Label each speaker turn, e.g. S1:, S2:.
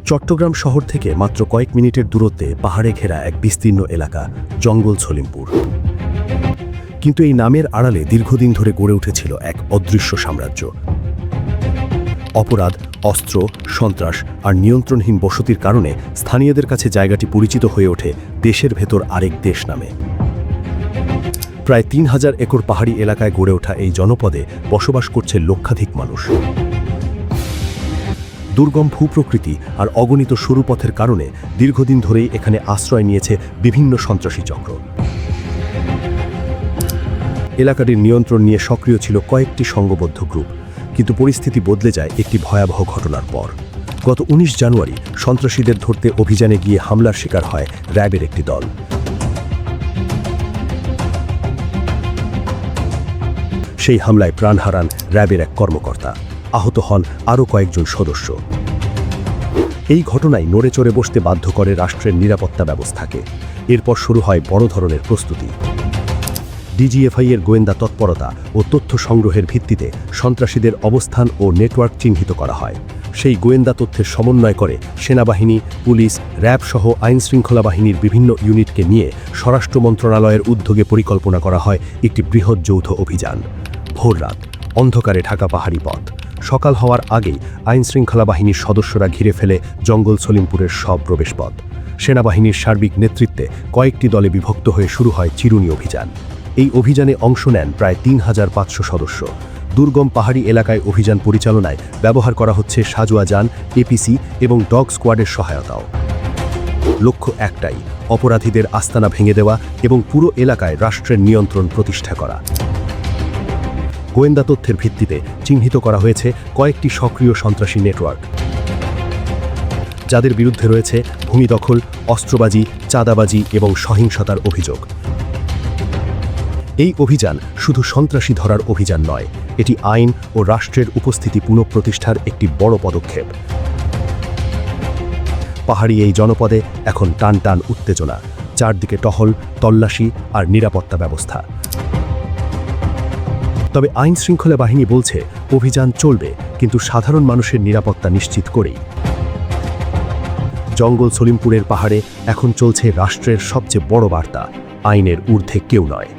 S1: চট্টগ্রাম শহর থেকে মাত্র কয়েক মিনিটের দূরত্বে পাহাড়ে ঘেরা এক বিস্তীর্ণ এলাকা জঙ্গল সলিমপুর। কিন্তু এই নামের আড়ালে দীর্ঘদিন ধরে গড়ে উঠেছিল এক অদৃশ্য সাম্রাজ্য। অপরাধ, অস্ত্র, সন্ত্রাস আর নিয়ন্ত্রণহীন বসতির কারণে স্থানীয়দের কাছে জায়গাটি পরিচিত হয়ে ওঠে দেশের ভেতর আরেক দেশ নামে। প্রায় ৩,০০০ একর পাহাড়ি এলাকায় গড়ে ওঠা এই জনপদে বসবাস করছে লক্ষাধিক মানুষ। দুর্গম ভূপ্রকৃতি আর অগণিত সরু পথের কারণে দীর্ঘদিন ধরেই এখানে আশ্রয় নিয়েছে বিভিন্ন সন্ত্রাসী চক্র। এলাকাটির নিয়ন্ত্রণ নিয়ে সক্রিয় ছিল কয়েকটি সংঘবদ্ধ গ্রুপ, কিন্তু পরিস্থিতি বদলে যায় একটি ভয়াবহ ঘটনার পর। গত ১৯ জানুয়ারি সন্ত্রাসীদের ধরতে অভিযানে গিয়ে হামলার শিকার হয় র্যাবের একটি দল। সেই হামলায় প্রাণ হারান র্যাবের এক কর্মকর্তা, আহত হন আরও কয়েকজন সদস্য। এই ঘটনায় নড়েচড়ে বসতে বাধ্য করে রাষ্ট্রের নিরাপত্তা ব্যবস্থাকে। এরপর শুরু হয় বড় ধরনের প্রস্তুতি। ডিজিএফআই-এর গোয়েন্দা তৎপরতা ও তথ্য সংগ্রহের ভিত্তিতে সন্ত্রাসীদের অবস্থান ও নেটওয়ার্ক চিহ্নিত করা হয়। সেই গোয়েন্দা তথ্যের সমন্বয় করে সেনাবাহিনী, পুলিশ, র্যাব সহ আইনশৃঙ্খলা বাহিনীর বিভিন্ন ইউনিটকে নিয়ে স্বরাষ্ট্র মন্ত্রণালয়ের উদ্যোগে পরিকল্পনা করা হয় একটি বৃহৎ যৌথ অভিযান। ভোররাত, অন্ধকারে ঢাকা পাহাড়ি পথ। সকাল হওয়ার আগেই আইনশৃঙ্খলা বাহিনীর সদস্যরা ঘিরে ফেলে জঙ্গল সলিমপুরের সব প্রবেশপথ। সেনাবাহিনীর সার্বিক নেতৃত্বে কয়েকটি দলে বিভক্ত হয়ে শুরু হয় চিরুনি অভিযান। এই অভিযানে অংশ নেন প্রায় ৩,৫০০ সদস্য। দুর্গম পাহাড়ি এলাকায় অভিযান পরিচালনায় ব্যবহার করা হচ্ছে সাজোয়া যান, এপিসি এবং ডগ স্কোয়াডের সহায়তাও। লক্ষ্য একটাই, অপরাধীদের আস্তানা ভেঙে দেওয়া এবং পুরো এলাকায় রাষ্ট্রের নিয়ন্ত্রণ প্রতিষ্ঠা করা। গোয়েন্দা তথ্যের ভিত্তিতে চিহ্নিত করা হয়েছে কয়েকটি সক্রিয় সন্ত্রাসী নেটওয়ার্ক, যাদের বিরুদ্ধে রয়েছে ভূমি দখল, অস্ত্রবাজি, চাঁদাবাজি এবং সহিংসতার অভিযোগ। এই অভিযান শুধু সন্ত্রাসী ধরার অভিযান নয়, এটি আইন ও রাষ্ট্রের উপস্থিতি পুনঃপ্রতিষ্ঠার একটি বড় পদক্ষেপ। পাহাড়ি এই জনপদে এখন টান টান উত্তেজনা, চারদিকে টহল, তল্লাশি আর নিরাপত্তা ব্যবস্থা। তবে আইন শৃঙ্খলা বাহিনী বলছে অভিযান চলবে, কিন্তু সাধারণ মানুষের নিরাপত্তা নিশ্চিত করেই। জঙ্গল সলিমপুরের পাহাড়ে এখন চলছে রাষ্ট্রের সবচেয়ে বড় বার্তা, আইনের ঊর্ধ্বে কেউ নয়।